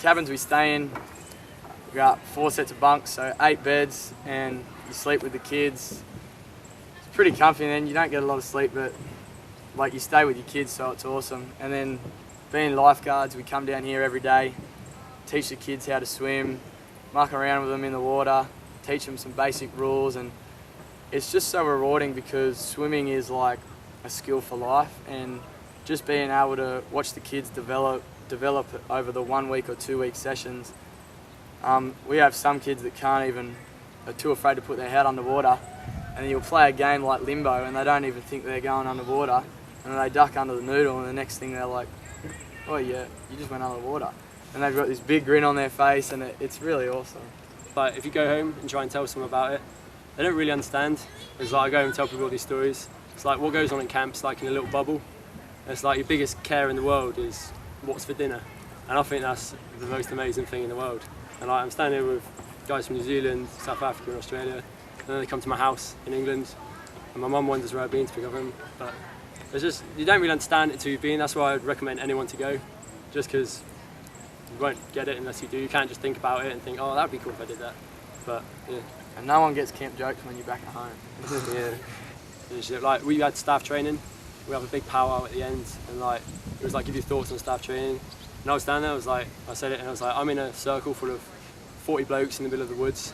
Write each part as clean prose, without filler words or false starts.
cabins we stay in, we got 4 sets of bunks, so 8 beds, and you sleep with the kids. It's pretty comfy, and then you don't get a lot of sleep, but like you stay with your kids, so it's awesome. And then being lifeguards, we come down here every day, teach the kids how to swim, muck around with them in the water, teach them some basic rules, and it's just so rewarding because swimming is like a skill for life, and just being able to watch the kids develop over the 1 week or 2 week sessions. We have some kids that are too afraid to put their head underwater, and you'll play a game like Limbo and they don't even think they're going underwater, and they duck under the noodle, and the next thing they're like, oh yeah, you just went underwater. And they've got this big grin on their face, and it's really awesome. But if you go home and try and tell someone about it, they don't really understand. It's like I go home and tell people all these stories. It's like what goes on in camps, like in a little bubble. It's like your biggest care in the world is what's for dinner. And I think that's the most amazing thing in the world. And I'm standing here with guys from New Zealand, South Africa and Australia, and then they come to my house in England, and my mum wonders where I've been to pick up them. But it's just, you don't really understand it until you've been. That's why I'd recommend anyone to go, just because you won't get it unless you do. You can't just think about it and think, oh, that'd be cool if I did that. But yeah. And no one gets camp jokes when you're back at home. Yeah. It's just, like, we had staff training. We have a big powwow at the end, and like it was like, give your thoughts on staff training. And I was down there, I said it, and I was like, I'm in a circle full of 40 blokes in the middle of the woods,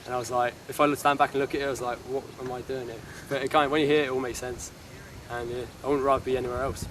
and I was like, if I stand back and look at it, I was like, what am I doing here? But it when you hear it, it all makes sense, and yeah, I wouldn't rather be anywhere else.